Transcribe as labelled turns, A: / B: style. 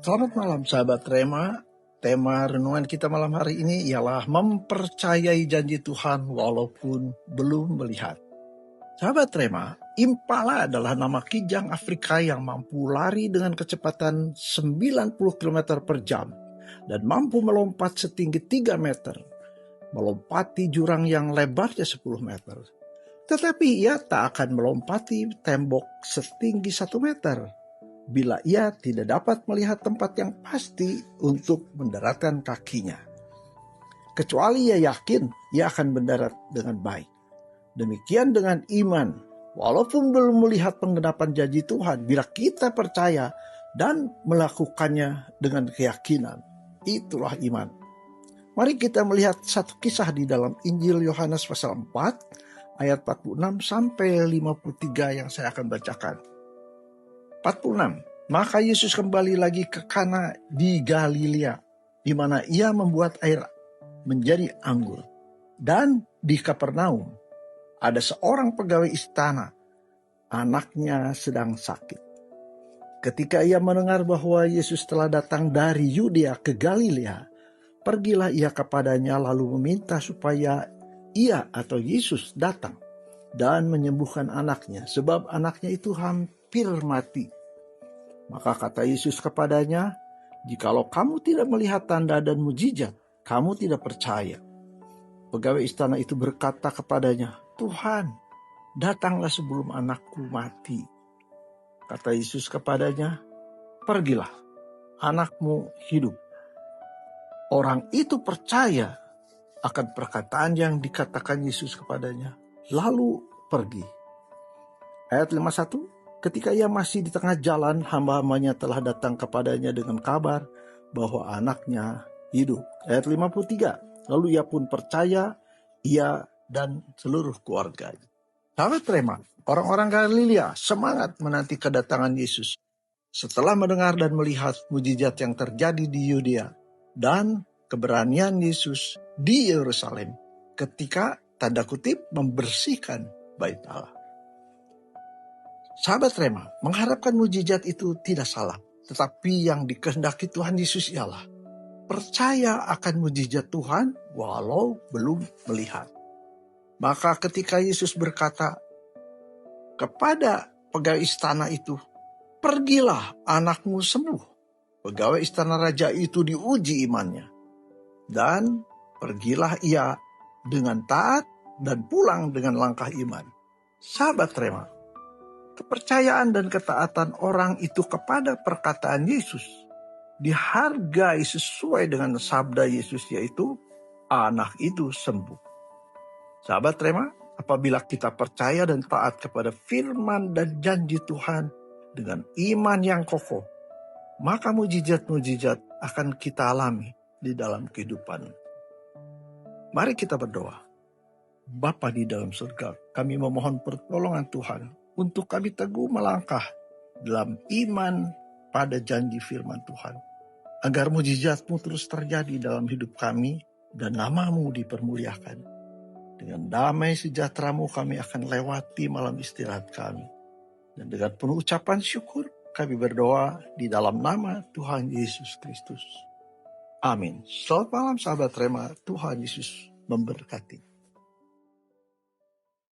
A: Selamat malam sahabat Rema. Tema renungan kita malam hari ini ialah mempercayai janji Tuhan walaupun belum melihat. Sahabat Rema, Impala adalah nama kijang Afrika yang mampu lari dengan kecepatan 90 km per jam dan mampu melompat setinggi 3 meter, melompati jurang yang lebarnya 10 meter. Tetapi ia tak akan melompati tembok setinggi 1 meter bila ia tidak dapat melihat tempat yang pasti untuk mendaratkan kakinya. Kecuali ia yakin ia akan mendarat dengan baik. Demikian dengan iman. Walaupun belum melihat penggenapan janji Tuhan, bila kita percaya dan melakukannya dengan keyakinan, itulah iman. Mari kita melihat satu kisah di dalam Injil Yohanes pasal 4 ayat 46 sampai 53 yang saya akan bacakan. 46. Maka Yesus kembali lagi ke Kana di Galilea, di mana ia membuat air menjadi anggur. Dan di Kapernaum ada seorang pegawai istana, anaknya sedang sakit. Ketika ia mendengar bahwa Yesus telah datang dari Yudea ke Galilea, pergilah ia kepadanya lalu meminta supaya ia atau Yesus datang dan menyembuhkan anaknya, sebab anaknya itu hampir mati. Maka kata Yesus kepadanya, "Jikalau kamu tidak melihat tanda dan mujizat, kamu tidak percaya." Pegawai istana itu berkata kepadanya, "Tuhan, datanglah sebelum anakku mati." Kata Yesus kepadanya, "Pergilah, anakmu hidup." Orang itu percaya akan perkataan yang dikatakan Yesus kepadanya, lalu pergi. Ayat 51. Ketika ia masih di tengah jalan, hamba-hambanya telah datang kepadanya dengan kabar bahwa anaknya hidup. Ayat 53. Lalu ia pun percaya, ia dan seluruh keluarganya. Sahabat Rema, orang-orang Galilea semangat menanti kedatangan Yesus. Setelah mendengar dan melihat mujizat yang terjadi di Yudea dan keberanian Yesus di Yerusalem ketika tanda kutip membersihkan bait Allah. Sahabat Rema, mengharapkan mujizat itu tidak salah. Tetapi yang dikehendaki Tuhan Yesus ialah percaya akan mujizat Tuhan walau belum melihat. Maka ketika Yesus berkata kepada pegawai istana itu, "Pergilah, anakmu sembuh." Pegawai istana raja itu diuji imannya. Dan pergilah ia dengan taat dan pulang dengan langkah iman. Sahabat Rema, kepercayaan dan ketaatan orang itu kepada perkataan Yesus dihargai sesuai dengan sabda Yesus, yaitu anak itu sembuh. Sahabat Rema, apabila kita percaya dan taat kepada firman dan janji Tuhan dengan iman yang kokoh, maka mujizat-mujizat akan kita alami di dalam kehidupan. Mari kita berdoa. Bapa di dalam surga, kami memohon pertolongan Tuhan untuk kami teguh melangkah dalam iman pada janji firman Tuhan, agar mujizat-Mu terus terjadi dalam hidup kami dan nama-Mu dipermuliakan. Dengan damai sejahtera-Mu kami akan lewati malam istirahat kami. Dan dengan penuh ucapan syukur kami berdoa di dalam nama Tuhan Yesus Kristus. Amin. Selamat malam sahabat Rema, Tuhan Yesus memberkati.